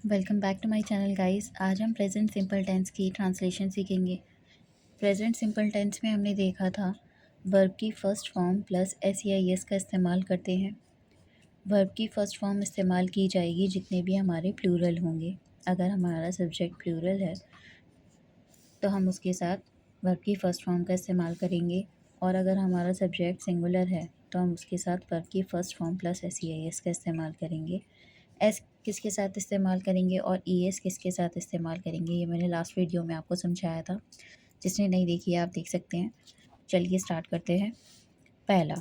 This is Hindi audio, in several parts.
Welcome back to my channel guys. आज हम प्रेजेंट सिंपल टेंस की ट्रांसलेशन सीखेंगे। प्रेजेंट सिंपल टेंस में हमने देखा था वर्ब की फर्स्ट फॉर्म प्लस एस या एस का इस्तेमाल करते हैं। वर्ब की फर्स्ट फॉर्म इस्तेमाल की जाएगी जितने भी हमारे प्लूरल होंगे। अगर हमारा सब्जेक्ट प्लूरल है तो हम उसके साथ वर्ब की फ़र्स्ट फॉर्म का इस्तेमाल करेंगे, और अगर हमारा सब्जेक्ट सिंगुलर है तो हम उसके साथ वर्ब की फ़र्स्ट फॉर्म प्लस एस या एस का इस्तेमाल करेंगे। एस किसके साथ इस्तेमाल करेंगे और ई एस किसके साथ इस्तेमाल करेंगे, ये मैंने लास्ट वीडियो में आपको समझाया था। जिसने नहीं देखी है आप देख सकते हैं। चलिए स्टार्ट करते हैं। पहला,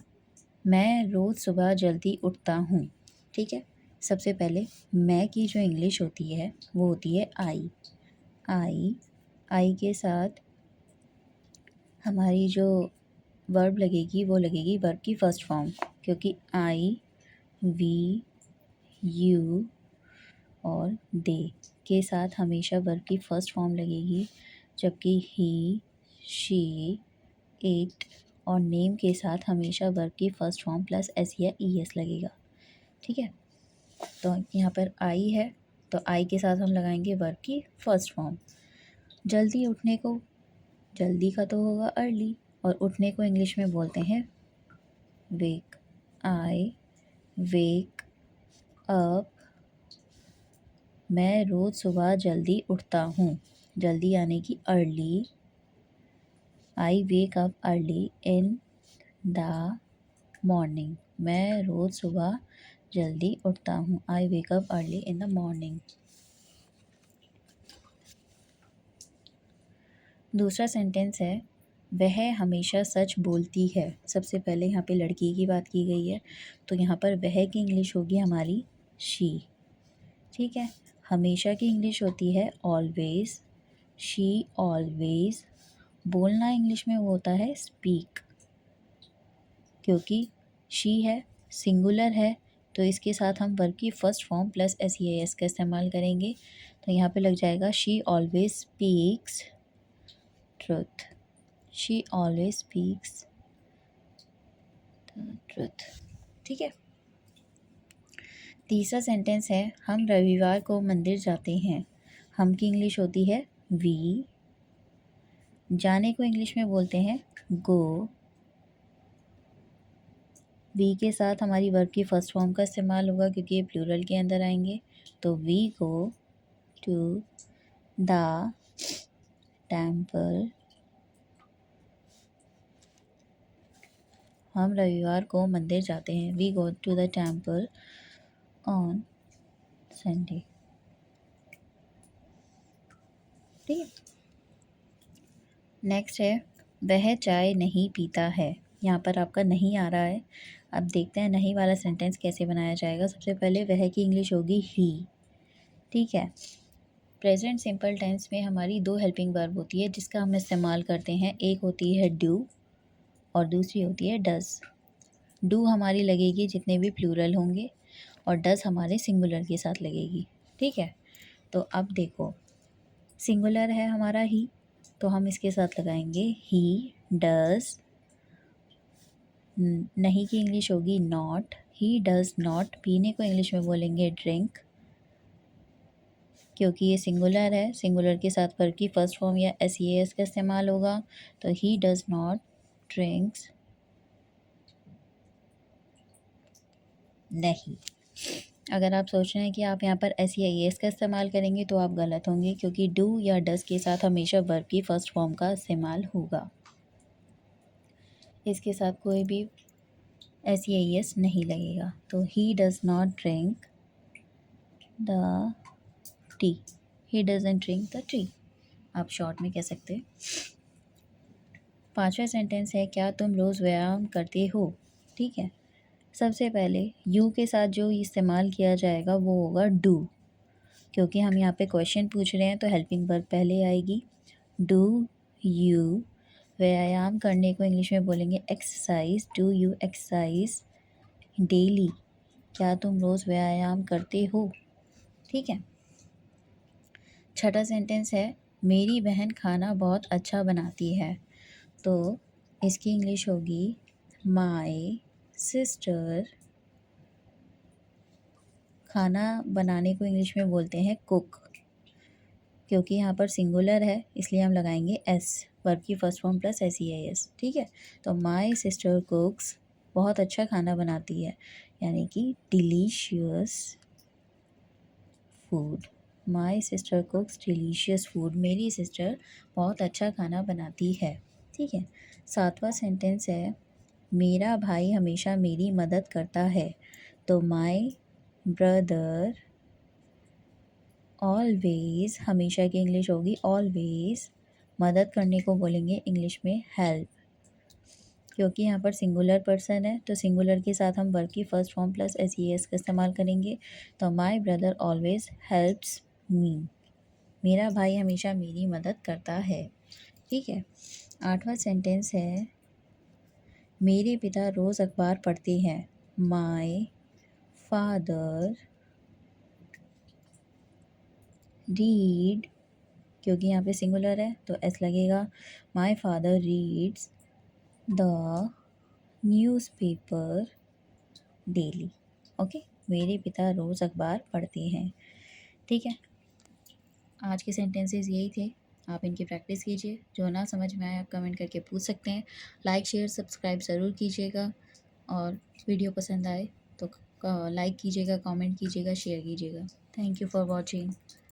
मैं रोज़ सुबह जल्दी उठता हूँ। ठीक है, सबसे पहले मैं की जो इंग्लिश होती है वो होती है आई। आई के साथ हमारी जो वर्ब लगेगी वो लगेगी वर्ब की फ़र्स्ट फॉर्म, क्योंकि आई, वी, यू और दे के साथ हमेशा वर्ब की फ़र्स्ट फॉर्म लगेगी, जबकि ही, शी, इट और नेम के साथ हमेशा वर्ब की फ़र्स्ट फॉर्म प्लस एस या ई एस लगेगा। ठीक है, तो यहाँ पर आई है तो आई के साथ हम लगाएंगे वर्ब की फ़र्स्ट फॉर्म। जल्दी उठने को, जल्दी का तो होगा अर्ली, और उठने को इंग्लिश में बोलते हैं वेक। आई वेक अप। मैं रोज़ सुबह जल्दी उठता हूँ, जल्दी यानी कि early. I wake up early in the morning. मैं रोज़ सुबह जल्दी उठता हूँ। I wake up early in the morning. दूसरा सेंटेंस है वह हमेशा सच बोलती है। सबसे पहले यहाँ पे लड़की की बात की गई है, तो यहाँ पर वह की इंग्लिश होगी हमारी शी। ठीक है, हमेशा की इंग्लिश होती है ऑलवेज। She always. बोलना इंग्लिश में वो होता है स्पीक। क्योंकि शी है, सिंगुलर है, तो इसके साथ हम वर्ब की first form plus S E S का इस्तेमाल करेंगे। तो यहाँ पे लग जाएगा she always speaks truth. She always speaks the truth. ठीक है, तीसरा सेंटेंस है हम रविवार को मंदिर जाते हैं। हम की इंग्लिश होती है वी। जाने को इंग्लिश में बोलते हैं गो। वी के साथ हमारी वर्ब की फर्स्ट फॉर्म का इस्तेमाल होगा क्योंकि ये प्लूरल के अंदर आएंगे। तो we go to the temple. हम रविवार को मंदिर जाते हैं। We go to the temple on Sunday. ठीक है, नेक्स्ट है वह चाय नहीं पीता है। यहाँ पर आपका नहीं आ रहा है। अब देखते हैं नहीं वाला सेंटेंस कैसे बनाया जाएगा। सबसे पहले वह की इंग्लिश होगी ही। ठीक है, प्रेजेंट सिंपल टेंस में हमारी दो हेल्पिंग वर्ब होती है जिसका हम इस्तेमाल करते हैं। एक होती है डू और दूसरी होती है डज। डू हमारी लगेगी जितने भी प्लूरल होंगे और डज हमारे सिंगुलर के साथ लगेगी। ठीक है, तो अब देखो सिंगुलर है हमारा ही, तो हम इसके साथ लगाएंगे ही डज। नहीं की इंग्लिश होगी नॉट। He does not. पीने को इंग्लिश में बोलेंगे ड्रिंक। क्योंकि ये सिंगुलर है, सिंगुलर के साथ वर्ब की फर्स्ट फॉर्म या एस ई एस का इस्तेमाल होगा। तो ही डज नॉट ड्रिंक्स नहीं। अगर आप सोच रहे हैं कि आप यहाँ पर एस या ई एस का इस्तेमाल करेंगे तो आप गलत होंगे, क्योंकि डू या डज के साथ हमेशा वर्ब की फर्स्ट फॉर्म का इस्तेमाल होगा। इसके साथ कोई भी एस या ई एस नहीं लगेगा। तो he does not drink the T. He doesn't drink the T, आप शॉर्ट में कह सकते हैं। पांचवा सेंटेंस है क्या तुम रोज़ व्यायाम करते हो। ठीक है, सबसे पहले यू के साथ जो इस्तेमाल किया जाएगा वो होगा डू, क्योंकि हम यहाँ पे क्वेश्चन पूछ रहे हैं तो हेल्पिंग वर्ब पहले आएगी। Do you. व्यायाम करने को इंग्लिश में बोलेंगे exercise. Do you exercise daily. क्या तुम रोज़ व्यायाम करते हो। ठीक है, छठा सेंटेंस है मेरी बहन खाना बहुत अच्छा बनाती है। तो इसकी इंग्लिश होगी माई सिस्टर खाना बनाने को इंग्लिश में बोलते हैं कुक। क्योंकि यहाँ पर सिंगुलर है इसलिए हम लगाएंगे एस, वर्ब की first form plus S E I S. ठीक है, तो माई सिस्टर कुक्स बहुत अच्छा खाना बनाती है, यानी कि delicious food. My sister कुक्स delicious food, मेरी सिस्टर बहुत अच्छा खाना बनाती है। ठीक है, 7वां सेंटेंस है मेरा भाई हमेशा मेरी मदद करता है, तो माई ब्रदर ऑलवेज, हमेशा की इंग्लिश होगी ऑलवेज, मदद करने को बोलेंगे इंग्लिश में हेल्प। क्योंकि यहाँ पर सिंगुलर पर्सन है तो सिंगुलर के साथ हम वर्ब की first form plus S E S का इस्तेमाल करेंगे। तो my brother always helps me, मेरा भाई हमेशा मेरी मदद करता है। ठीक है, 8वां सेंटेंस है मेरे पिता रोज़ अखबार पढ़ते हैं, माई फादर रीड, क्योंकि यहाँ पे सिंगुलर है तो एस लगेगा। My father reads the newspaper daily. Okay, मेरे पिता रोज़ अखबार पढ़ते हैं। ठीक है, आज के सेंटेंसेस यही थे, आप इनकी प्रैक्टिस कीजिए। जो ना समझ में आए आप कमेंट करके पूछ सकते हैं। लाइक शेयर सब्सक्राइब ज़रूर कीजिएगा, और वीडियो पसंद आए तो लाइक कीजिएगा, कमेंट कीजिएगा, शेयर कीजिएगा। Thank you for watching.